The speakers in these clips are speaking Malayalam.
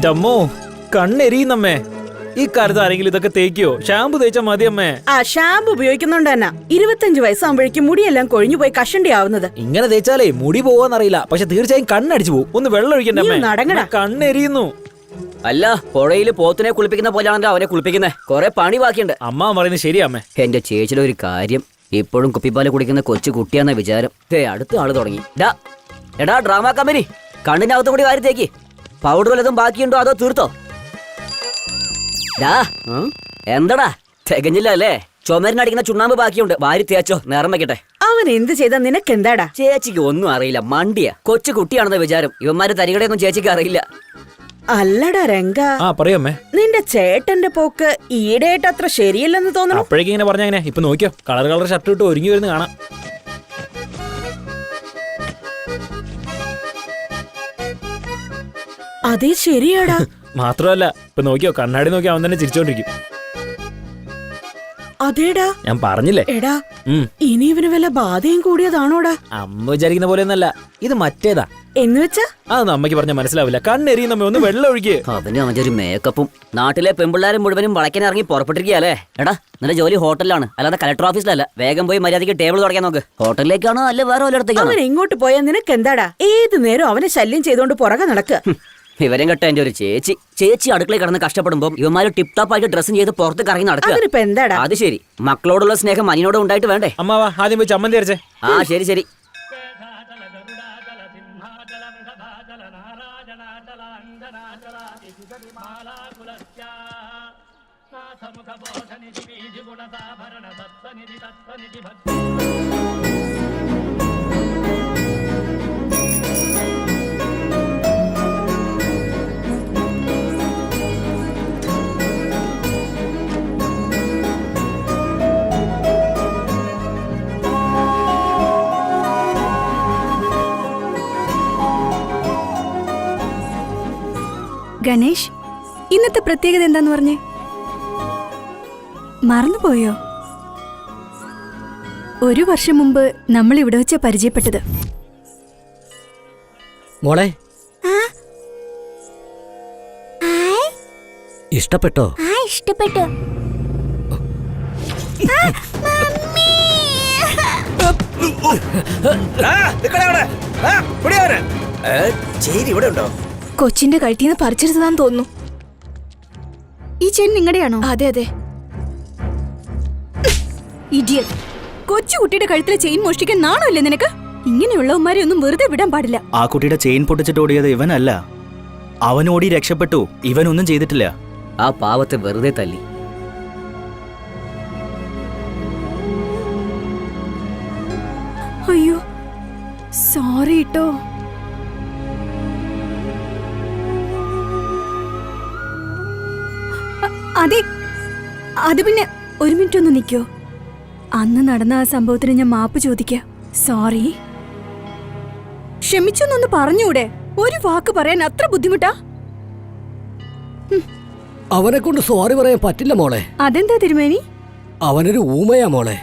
ജമ്മോ കണ്ണെരിയുന്നമ്മേ. ഈ കാലത്ത് ആരെങ്കിലും ഇതൊക്കെ തേക്കോ? ഷാമ്പു തേച്ചാ മതി അമ്മേ. ആ ഷാമ്പു ഉപയോഗിക്കുന്നോണ്ട് തന്നെ 25 വയസ്സാകുമ്പോഴേക്കും മുടിയെല്ലാം കൊഴിഞ്ഞു പോയി കഷണ്ടി ആവുന്നത്. ഇങ്ങനെ തേച്ചാലേ മുടി പോവാന്നറിയില്ല, പക്ഷെ തീർച്ചയായും കണ്ണടിച്ചു പോകും. ഒന്ന് വെള്ളം ഒഴിക്കണ്ടേ? കണ്ണെരിയുന്നു. അല്ല, പുഴയില് പോത്തിനെ കുളിപ്പിക്കുന്ന പോലെയാണല്ലോ അവനെ കുളിപ്പിക്കുന്നത്. കൊറേ പണി ബാക്കിയുണ്ട്. അമ്മ പറയുന്നത് ശരിയാ അമ്മേ. എന്റെ ചേച്ചിയുടെ ഒരു കാര്യം, ഇപ്പോഴും കുപ്പിപ്പാല് കുടിക്കുന്ന കൊച്ചു കുട്ടിയാന്ന വിചാരം. അടുത്ത ആള് തുടങ്ങി. എടാ ഡ്രാമ കമ്പനി, കണ്ണിനകത്ത് കൂടി വാരി തേക്ക്. പൗഡർ വല്ലതും ബാക്കിയുണ്ടോ അതോ തീർത്തോ? എന്തടാ തികഞ്ഞില്ല അല്ലേ? ചുമരിനടിക്കുന്ന ചുണ്ണാമ്പ് ബാക്കിയുണ്ട്, വാരി തേച്ചോ, നിറം വെക്കട്ടെ. അവൻ എന്ത് ചെയ്താ നിനക്ക് എന്താടാ? ചേച്ചിക്ക് ഒന്നും അറിയില്ല, മണ്ടിയ കൊച്ചു കുട്ടിയാണെന്ന വിചാരം. ഇവന്മാര് തരികടയൊന്നും ചേച്ചിക്ക് അറിയില്ല. അല്ലടാ രംഗ, പറയമ്മേ, നിന്റെ ചേട്ടന്റെ പോക്ക് ഈടെയായിട്ട് അത്ര ശരിയല്ലെന്ന് തോന്നുന്നു. അപ്പോഴേക്കും ഇങ്ങനെ പറഞ്ഞ ഇപ്പൊ നോക്കിയോ, കളർ ഷർട്ട് ഇട്ട് ഒരുങ്ങി വരുന്ന കാണാം. അതേ ശരിയാടാ. മാത്രമല്ല ഇപ്പൊ നോക്കിയോ, കണ്ണാടി നോക്കി അവൻ തന്നെ ചിരിച്ചോണ്ടിരിക്കും. അതേടാ, ഞാൻ പറഞ്ഞില്ലേ. എടാ, ഇനി ഇവന് വല്ല ബാധയും കൂടിയതാണോടാ? അമ്മ വിചാരിക്കുന്ന പോലെ ഒന്നല്ല, ഇത് മറ്റേതാ. എന്ന് വെച്ചാ അതൊന്നും അമ്മയ്ക്ക് പറഞ്ഞാൽ മനസ്സിലാവില്ല. കണ്ണെരിയുന്നമ്മ, ഒന്ന് വെള്ളം ഒഴിക്കേ. അവന് അവന്റെ ഒരു മേക്കപ്പും. നാട്ടിലെ പെമ്പിള്ളാരും മുഴുവനും വളയ്ക്കാൻ ഇറങ്ങി പുറപ്പെട്ടിരിക്കുകയല്ലേ. എടാ, നിന്റെ ജോലി ഹോട്ടലിലാണ്, അല്ലാതെ കളക്ടർ ഓഫീസിലല്ല. വേഗം പോയി മര്യാദയ്ക്ക് ടേബിൾ തുടങ്ങാൻ നോക്ക്. ഹോട്ടലിലേക്കാണോ അല്ലെ വേറെ വല്ലയിടത്തേക്കാണോ? അവൻ എങ്ങോട്ട് പോയാൽ നിനക്ക് എന്താടാ? ഏത് നേരം അവനെ ശല്യം ചെയ്തോണ്ട് പുറകെ നടക്കുക. വിവരം കേട്ട എന്റെ ഒരു ചേച്ചി അടുക്കളയിൽ കിടന്ന് കഷ്ടപ്പെടുമ്പോ ഇവന്മാര് ടിപ് ടോപ്പ് ആയിട്ട് ഡ്രസ്സും ചെയ്ത് പുറത്ത് കറങ്ങി നടക്കുക. അത് ശരി, മക്കളോടുള്ള സ്നേഹം അനിയനോട് ഉണ്ടായിട്ട് വേണ്ടേ? അമ്മാവാ, ആദ്യം പോയി ചമ്മന്തി അരച്ചേ. ആ ശരി ശരി. ഗണേഷ്, ഇന്നത്തെ പ്രത്യേകത എന്താന്ന് പറഞ്ഞേ? മറന്നുപോയോ? 1 വർഷം മുമ്പ് നമ്മൾ ഇവിടെ വെച്ച പരിചയപ്പെട്ടത്. മോളെ, ഇഷ്ടപ്പെട്ടോ? ഇഷ്ടപ്പെട്ടു. കൊച്ചിന്റെ കഴുത്തിന്ന് പറിച്ചെടുത്തതാന്ന് തോന്നുന്നു. ഈ ചെയിൻ നിങ്ങളുടെയാണോ? അതെ അതെ. ഇഡിയറ്റ്, കൊച്ചുകുട്ടിയുടെ കഴുത്തിലെ ചെയിൻ മോഷ്ടിക്കാൻ നാണല്ലേ നിനക്ക്? ഇങ്ങനെയുള്ളവന്മാരെ ഒന്നും വെറുതെ വിടാൻ പാടില്ല. ആ കുട്ടിയുടെ ചെയിൻ പൊട്ടിച്ചിട്ട് ഓടിയത് ഇവനല്ല, അവനോടി രക്ഷപ്പെട്ടു. ഇവനൊന്നും ചെയ്തിട്ടില്ല. ആ പാവത്തെ വെറുതെ തല്ലി. അയ്യോ സോറി ട്ടോ. അതെ, അത് പിന്നെ 1 മിനിറ്റ് ഒന്ന് നിൽക്കോ? അന്ന് നടന്ന ആ സംഭവത്തിന് ഞാൻ മാപ്പ് ചോദിക്കാം. സോറി. ക്ഷമിച്ചൊന്നൊന്ന് പറഞ്ഞൂടെ? ഒരു വാക്ക് പറയാൻ അത്ര ബുദ്ധിമുട്ടാ? അവനെ കൊണ്ട് സോറി പറയാൻ പറ്റില്ല മോളെ. അതെന്താ തിരുമേനി? അവനൊരു ഊമയാ മോളെ.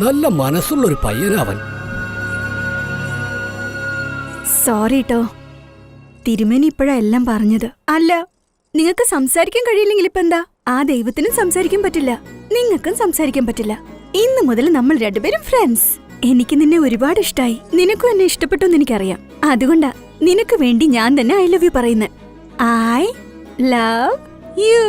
നല്ല മനസ്സുള്ളൊരു പയ്യനവൻ. സോറി ട്ടോ. തിരുമേനി ഇപ്പോഴാ എല്ലാം പറഞ്ഞത്. അല്ല, നിങ്ങൾക്ക് സംസാരിക്കാൻ കഴിയില്ലെങ്കിൽ ഇപ്പൊ എന്താ? ആ ദൈവത്തിനും സംസാരിക്കാൻ പറ്റില്ല, നിങ്ങൾക്കും സംസാരിക്കാൻ പറ്റില്ല. ഇന്ന് മുതൽ നമ്മൾ രണ്ടുപേരും ഫ്രണ്ട്സ്. എനിക്ക് നിന്നെ ഒരുപാട് ഇഷ്ടായി. നിനക്കും എന്നെ ഇഷ്ടപ്പെട്ടു എന്ന് എനിക്കറിയാം. അതുകൊണ്ടാ നിനക്ക് വേണ്ടി ഞാൻ തന്നെ ഐ ലവ് യു പറയുന്നത്. I love you.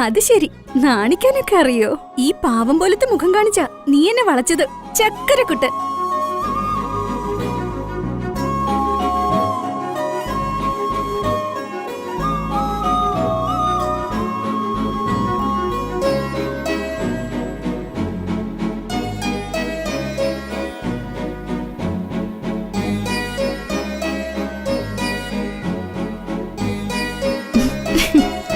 അത് ശരി, നാണിക്കാനൊക്കെ അറിയോ? ഈ പാവം പോലത്തെ മുഖം കാണിച്ചാ നീ എന്നെ വളച്ചത്. ചക്കരക്കുട്ടൻ.